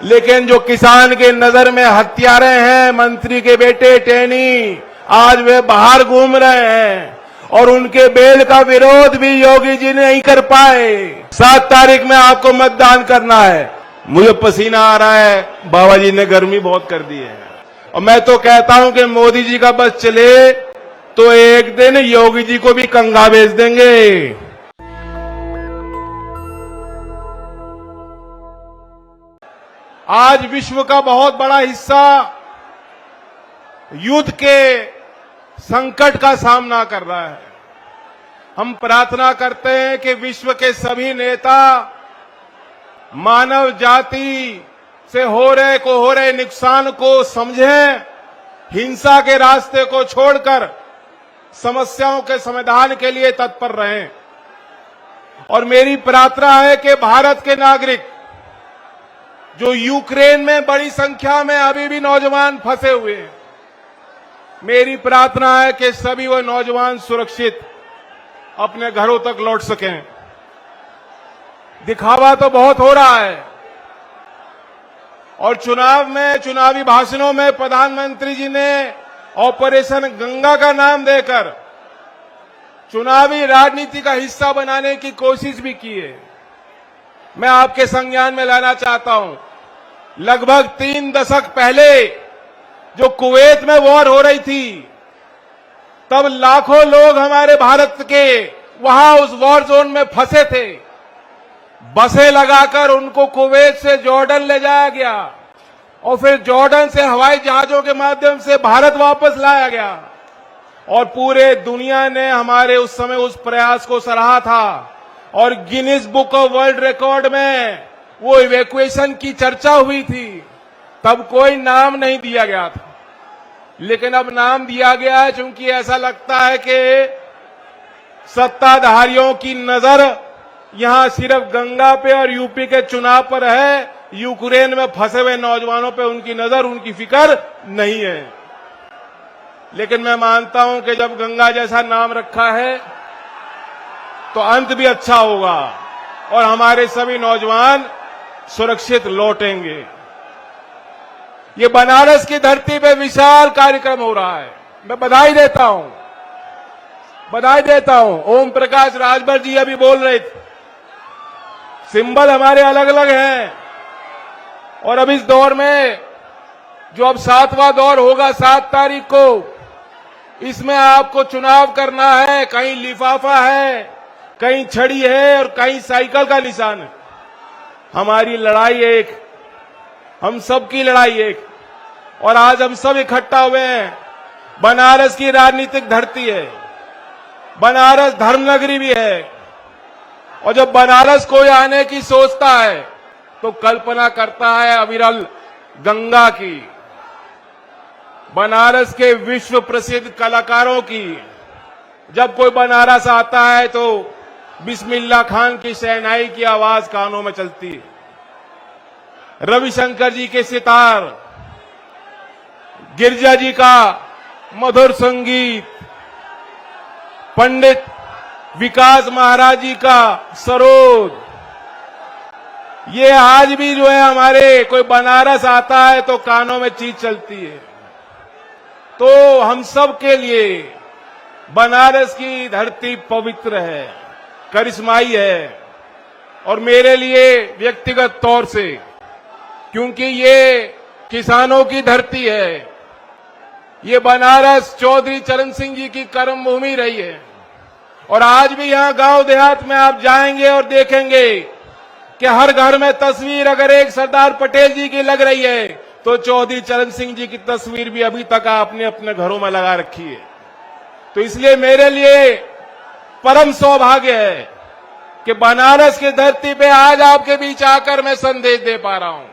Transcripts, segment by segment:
लेकिन जो किसान के नजर में हत्यारे हैं, मंत्री के बेटे टेनी, आज वे बाहर घूम रहे हैं और उनके बेल का विरोध भी योगी जी नहीं कर पाए। 7 तारीख में आपको मतदान करना है। मुझे पसीना आ रहा है, बाबा जी ने गर्मी बहुत कर दी है और मैं तो कहता हूं कि मोदी जी का बस चले तो एक दिन योगी जी को भी कंगा भेज देंगे। आज विश्व का बहुत बड़ा हिस्सा युद्ध के संकट का सामना कर रहा है। हम प्रार्थना करते हैं कि विश्व के सभी नेता मानव जाति से हो रहे नुकसान को समझें, हिंसा के रास्ते को छोड़कर समस्याओं के समाधान के लिए तत्पर रहें। और मेरी प्रार्थना है कि भारत के नागरिक जो यूक्रेन में बड़ी संख्या में अभी भी नौजवान फंसे हुए हैं, मेरी प्रार्थना है कि सभी वो नौजवान सुरक्षित अपने घरों तक लौट सकें। दिखावा तो बहुत हो रहा है और चुनावी भाषणों में प्रधानमंत्री जी ने ऑपरेशन गंगा का नाम देकर चुनावी राजनीति का हिस्सा बनाने की कोशिश भी की है। मैं आपके संज्ञान में लाना चाहता हूं, लगभग 3 दशक पहले जो कुवैत में वॉर हो रही थी, तब लाखों लोग हमारे भारत के वहां उस वॉर जोन में फंसे थे। बसें लगाकर उनको कुवैत से जॉर्डन ले जाया गया और फिर जॉर्डन से हवाई जहाजों के माध्यम से भारत वापस लाया गया और पूरे दुनिया ने हमारे उस समय उस प्रयास को सराहा था और Guinness book of world record में वो इवैक्यूएशन की चर्चा हुई थी। तब कोई नाम नहीं दिया गया था, लेकिन अब नाम दिया गया है, क्योंकि ऐसा लगता है कि सत्ताधारियों की नजर यहां सिर्फ गंगा पे और यूपी के चुनाव पर है। यूक्रेन में फंसे हुए नौजवानों पे उनकी नजर, उनकी फिक्र नहीं है। लेकिन मैं मानता हूं कि जब गंगा जैसा नाम रखा है तो अंत भी अच्छा होगा और हमारे सभी नौजवान सुरक्षित लौटेंगे। ये बनारस की धरती पे विशाल कार्यक्रम हो रहा है। मैं बधाई देता हूं। ओम प्रकाश राजभर जी अभी बोल रहे थे, सिंबल हमारे अलग अलग हैं और अब इस दौर में जो अब 7वां दौर होगा 7 तारीख को, इसमें आपको चुनाव करना है। कहीं लिफाफा है, कहीं छड़ी है और कहीं साइकिल का निशान है। हमारी लड़ाई एक, हम सबकी लड़ाई एक, और आज हम सब इकट्ठा हुए हैं। बनारस की राजनीतिक धरती है, बनारस धर्मनगरी भी है और जब बनारस कोई आने की सोचता है तो कल्पना करता है अविरल गंगा की, बनारस के विश्व प्रसिद्ध कलाकारों की। जब कोई बनारस आता है तो बिस्मिल्लाह खान की शहनाई की आवाज कानों में चलती है, रविशंकर जी के सितार, गिरजा जी का मधुर संगीत, पंडित विकास महाराज जी का सरोद, ये आज भी जो है हमारे कोई बनारस आता है तो कानों में चीज चलती है। तो हम सब के लिए बनारस की धरती पवित्र है, करिश्माई है और मेरे लिए व्यक्तिगत तौर से, क्योंकि ये किसानों की धरती है, ये बनारस चौधरी चरण सिंह जी की कर्मभूमि रही है और आज भी यहां गांव देहात में आप जाएंगे और देखेंगे कि हर घर में तस्वीर अगर एक सरदार पटेल जी की लग रही है तो चौधरी चरण सिंह जी की तस्वीर भी अभी तक आपने अपने घरों में लगा रखी है। तो इसलिए मेरे लिए परम सौभाग्य है कि बनारस की धरती पे आज आपके बीच आकर मैं संदेश दे पा रहा हूं।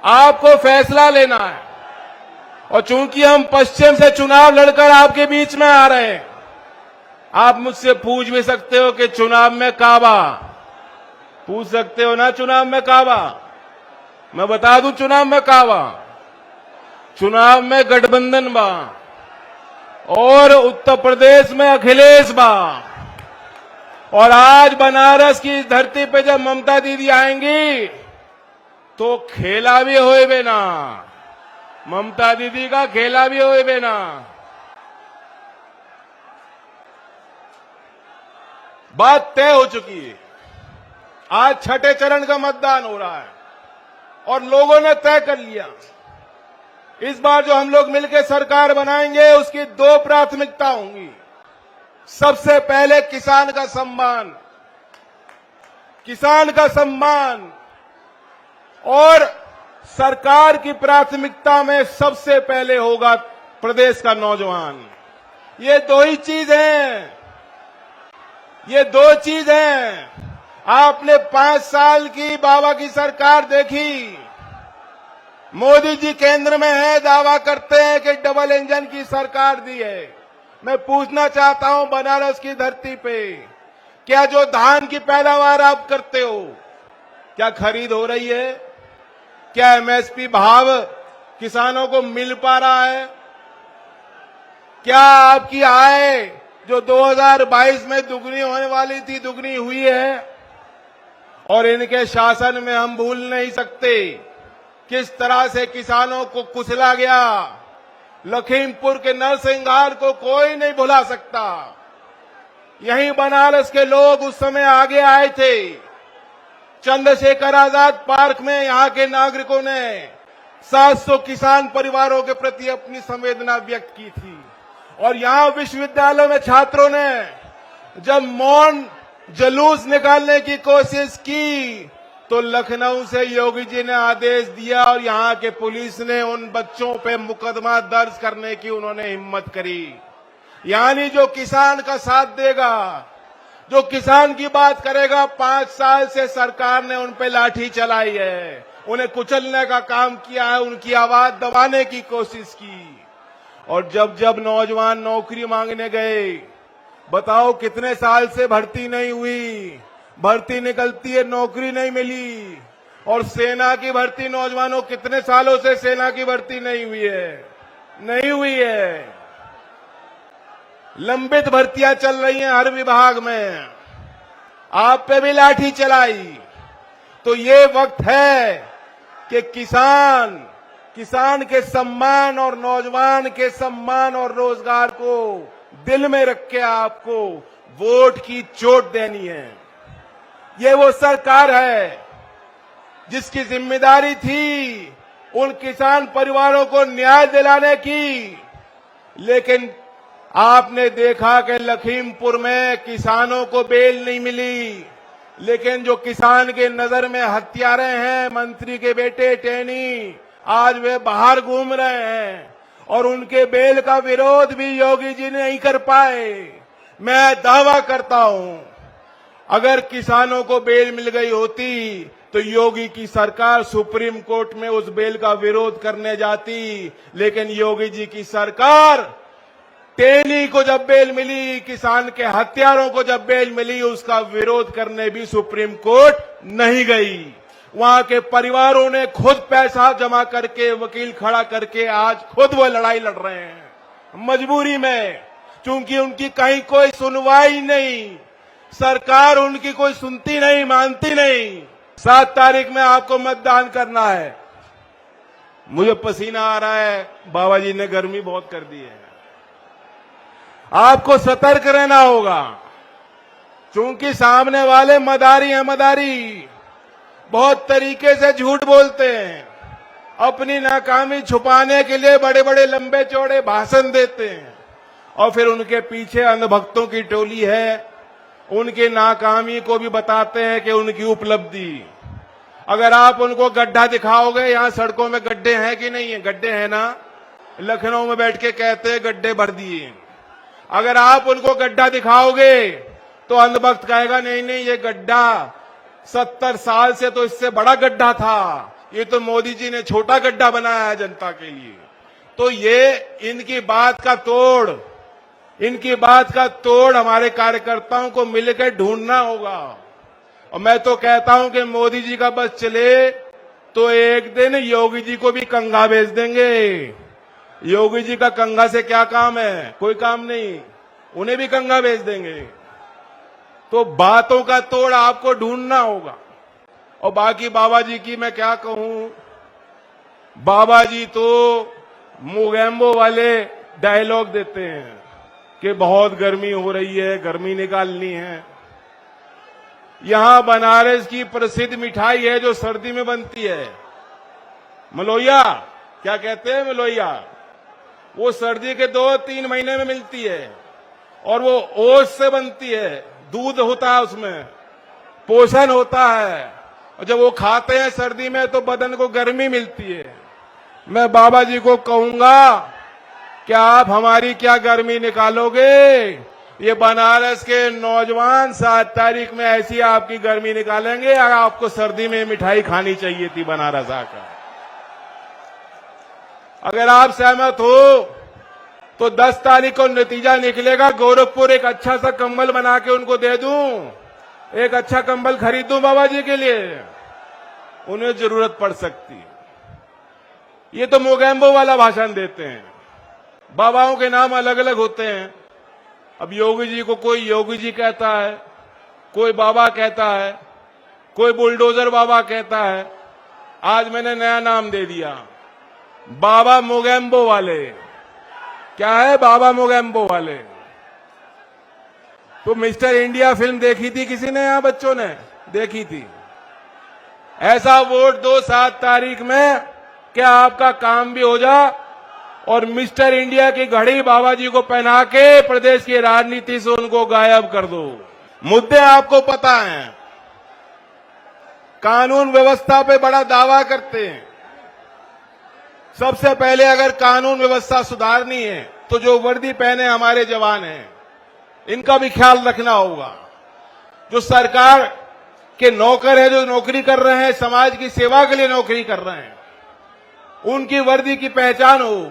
आपको फैसला लेना है और चूंकि हम पश्चिम से चुनाव लड़कर आपके बीच में आ रहे हैं, आप मुझसे पूछ भी सकते हो कि चुनाव में काबा, पूछ सकते हो ना चुनाव में काबा। मैं बता दूं चुनाव में काबा, चुनाव में गठबंधन बा और उत्तर प्रदेश में अखिलेश बा। और आज बनारस की धरती पे जब ममता दीदी आएंगी तो खेला भी होए बेना, ममता दीदी का खेला भी होए बेना। बात तय हो चुकी है। आज छठे चरण का मतदान हो रहा है और लोगों ने तय कर लिया, इस बार जो हम लोग मिलकर सरकार बनाएंगे उसकी दो प्राथमिकता होंगी। सबसे पहले किसान का सम्मान, किसान का सम्मान, और सरकार की प्राथमिकता में सबसे पहले होगा प्रदेश का नौजवान। ये दो ही चीज हैं, ये दो चीज हैं। आपने 5 साल की बाबा की सरकार देखी, मोदी जी केंद्र में है, दावा करते हैं कि डबल इंजन की सरकार दी है। मैं पूछना चाहता हूं बनारस की धरती पे, क्या जो धान की पैदावार आप करते हो, क्या खरीद हो रही है? क्या एमएसपी भाव किसानों को मिल पा रहा है? क्या आपकी आय जो 2022 में दुगनी होने वाली थी, दुगनी हुई है? और इनके शासन में हम भूल नहीं सकते किस तरह से किसानों को कुचला गया। लखीमपुर के नरसिंहार को कोई नहीं भुला सकता। यहीं बनारस के लोग उस समय आगे आए थे। चंद्रशेखर आजाद पार्क में यहां के नागरिकों ने 700 किसान परिवारों के प्रति अपनी संवेदना व्यक्त की थी। और यहां विश्वविद्यालय में छात्रों ने जब मौन जुलूस निकालने की कोशिश की तो लखनऊ से योगी जी ने आदेश दिया और यहां के पुलिस ने उन बच्चों पे मुकदमा दर्ज करने की उन्होंने हिम्मत करी। यानी जो किसान का साथ देगा, जो किसान की बात करेगा, 5 साल से सरकार ने उन पे लाठी चलाई है, उन्हें कुचलने का काम किया है, उनकी आवाज दबाने की कोशिश की। और जब जब नौजवान नौकरी मांगने गए, बताओ कितने साल से भर्ती नहीं हुई, भर्ती निकलती है, नौकरी नहीं मिली। और सेना की भर्ती, नौजवानों कितने सालों से सेना की भर्ती नहीं हुई है, नहीं हुई है। लंबित भर्तियां चल रही हैं हर विभाग में, आप पे भी लाठी चलाई। तो ये वक्त है कि किसान के सम्मान और नौजवान के सम्मान और रोजगार को दिल में रख के आपको वोट की चोट देनी है। ये वो सरकार है जिसकी जिम्मेदारी थी उन किसान परिवारों को न्याय दिलाने की। लेकिन आपने देखा कि लखीमपुर में किसानों को बेल नहीं मिली, लेकिन जो किसान के नजर में हत्यारे हैं, मंत्री के बेटे टेनी, आज वे बाहर घूम रहे हैं और उनके बेल का विरोध भी योगी जी नहीं कर पाए। मैं दावा करता हूं, अगर किसानों को बेल मिल गई होती तो योगी की सरकार सुप्रीम कोर्ट में उस बेल का विरोध करने जाती। लेकिन योगी जी की सरकार, टेनी को जब बेल मिली, किसान के हत्यारों को जब बेल मिली, उसका विरोध करने भी सुप्रीम कोर्ट नहीं गई। वहां के परिवारों ने खुद पैसा जमा करके, वकील खड़ा करके आज खुद वो लड़ाई लड़ रहे हैं मजबूरी में, क्योंकि उनकी कहीं कोई सुनवाई नहीं, सरकार उनकी कोई सुनती नहीं, मानती नहीं। 7 तारीख में आपको मतदान करना है। मुझे पसीना आ रहा है, बाबा जी ने गर्मी बहुत कर दी है। आपको सतर्क रहना होगा, क्योंकि सामने वाले मदारी हैं, मदारी बहुत तरीके से झूठ बोलते हैं, अपनी नाकामी छुपाने के लिए बड़े बड़े लंबे चौड़े भाषण देते हैं और फिर उनके पीछे अंधभक्तों की टोली है, उनकी नाकामी को भी बताते हैं कि उनकी उपलब्धि। अगर आप उनको गड्ढा दिखाओगे, यहां सड़कों में गड्ढे हैं कि नहीं है? गड्ढे हैं ना, लखनऊ में बैठ के कहते हैं गड्ढे भर दिए। अगर आप उनको गड्ढा दिखाओगे तो अंधभक्त कहेगा नहीं नहीं, ये गड्ढा 70 साल से तो इससे बड़ा गड्ढा था, ये तो मोदी जी ने छोटा गड्ढा बनाया है जनता के लिए। तो ये इनकी बात का तोड़ हमारे कार्यकर्ताओं को मिलकर ढूंढना होगा। और मैं तो कहता हूं कि मोदी जी का बस चले तो एक दिन योगी जी को भी कंघा भेज देंगे। योगी जी का कंघा से क्या काम है? कोई काम नहीं, उन्हें भी कंघा भेज देंगे। तो बातों का तोड़ आपको ढूंढना होगा और बाकी बाबा जी की मैं क्या कहूं, बाबा जी तो मोगैम्बो वाले डायलॉग देते हैं कि बहुत गर्मी हो रही है, गर्मी निकालनी है। यहां बनारस की प्रसिद्ध मिठाई है जो सर्दी में बनती है, मलोइया, क्या कहते हैं मलोइया। वो सर्दी के 2-3 महीने में मिलती है और वो ओट्स से बनती है, दूध होता है उसमें, पोषण होता है, और जब वो खाते हैं सर्दी में तो बदन को गर्मी मिलती है। मैं बाबा जी को कहूंगा कि आप हमारी क्या गर्मी निकालोगे, ये बनारस के नौजवान 7 तारीख में ऐसी आपकी गर्मी निकालेंगे। अगर आपको सर्दी में मिठाई खानी चाहिए थी बनारस आकर, अगर आप सहमत हो तो 10 तारीख को नतीजा निकलेगा। गोरखपुर एक अच्छा सा कंबल बना के उनको दे दूं, एक अच्छा कंबल खरीद दूं बाबा जी के लिए, उन्हें जरूरत पड़ सकती है। ये तो मोगैम्बो वाला भाषण देते हैं, बाबाओं के नाम अलग अलग होते हैं। अब योगी जी को कोई योगी जी कहता है, कोई बाबा कहता है, कोई बुलडोजर बाबा कहता है। आज मैंने नया नाम दे दिया, बाबा मोगैम्बो वाले। क्या है बाबा मोगैम्बो वाले? तो मिस्टर इंडिया फिल्म देखी थी किसी ने? यहां बच्चों ने देखी थी। ऐसा वोट दो 7 तारीख में, क्या आपका काम भी हो जा और मिस्टर इंडिया की घड़ी बाबा जी को पहना के प्रदेश की राजनीति से उनको गायब कर दो। मुद्दे आपको पता हैं, कानून व्यवस्था पे बड़ा दावा करते हैं। सबसे पहले अगर कानून व्यवस्था सुधारनी है तो जो वर्दी पहने हमारे जवान हैं, इनका भी ख्याल रखना होगा। जो सरकार के नौकर हैं, जो नौकरी कर रहे हैं, समाज की सेवा के लिए नौकरी कर रहे हैं, उनकी वर्दी की पहचान हो।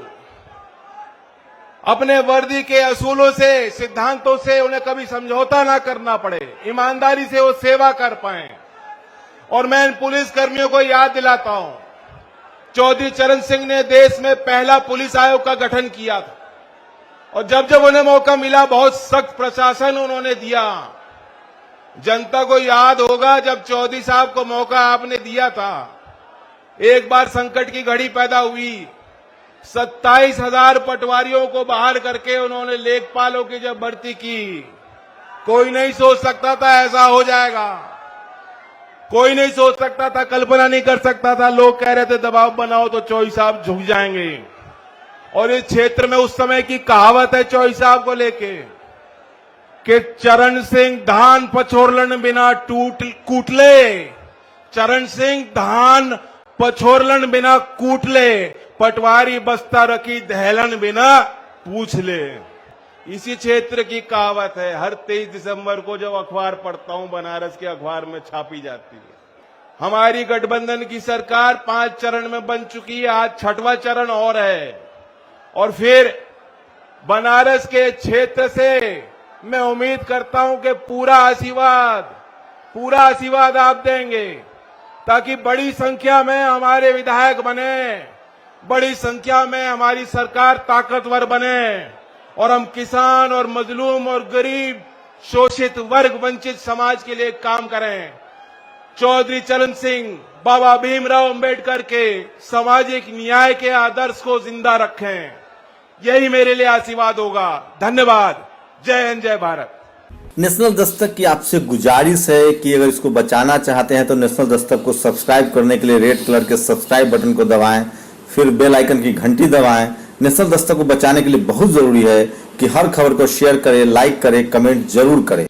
अपने वर्दी के असूलों से, सिद्धांतों से उन्हें कभी समझौता ना करना पड़े, ईमानदारी से वो सेवा कर पाए। और मैं इन पुलिस कर्मियों को याद दिलाता हूं, चौधरी चरण सिंह ने देश में पहला पुलिस आयोग का गठन किया था और जब जब उन्हें मौका मिला बहुत सख्त प्रशासन उन्होंने दिया। जनता को याद होगा जब चौधरी साहब को मौका आपने दिया था, एक बार संकट की घड़ी पैदा हुई, 27,000 पटवारियों को बाहर करके उन्होंने लेखपालों की जब भर्ती की। कोई नहीं सोच सकता था ऐसा हो जाएगा, कोई नहीं सोच सकता था, कल्पना नहीं कर सकता था। लोग कह रहे थे दबाव बनाओ तो चौधरी साहब झुक जाएंगे। और इस क्षेत्र में उस समय की कहावत है चौधरी साहब को लेके कि चरण सिंह धान पछोरलन बिना कूटले, चरण सिंह धान पछोरलन बिना कूटले, पटवारी बस्ता रखी दहलन बिना पूछ ले। इसी क्षेत्र की कहावत है। हर 23 दिसंबर को जब अखबार पढ़ता हूं, बनारस के अखबार में छापी जाती है। हमारी गठबंधन की सरकार 5 चरण में बन चुकी है, आज 6वां चरण और है। और फिर बनारस के क्षेत्र से मैं उम्मीद करता हूं कि पूरा आशीर्वाद आप देंगे ताकि बड़ी संख्या में हमारे विधायक बने, बड़ी संख्या में हमारी सरकार ताकतवर बने और हम किसान और मजलूम और गरीब, शोषित वर्ग, वंचित समाज के लिए काम करें। चौधरी चरण सिंह, बाबा भीमराव अंबेडकर के सामाजिक न्याय के आदर्श को जिंदा रखें, यही मेरे लिए आशीर्वाद होगा। धन्यवाद। जय हिंद, जय भारत। नेशनल दस्तक की आपसे गुजारिश है कि अगर इसको बचाना चाहते हैं तो नेशनल दस्तक को सब्सक्राइब करने के लिए रेड कलर के सब्सक्राइब बटन को दबाएं, फिर बेल आइकन की घंटी दबाएं। नेशनल दस्तक को बचाने के लिए बहुत जरूरी है कि हर खबर को शेयर करें, लाइक करें, कमेंट जरूर करें।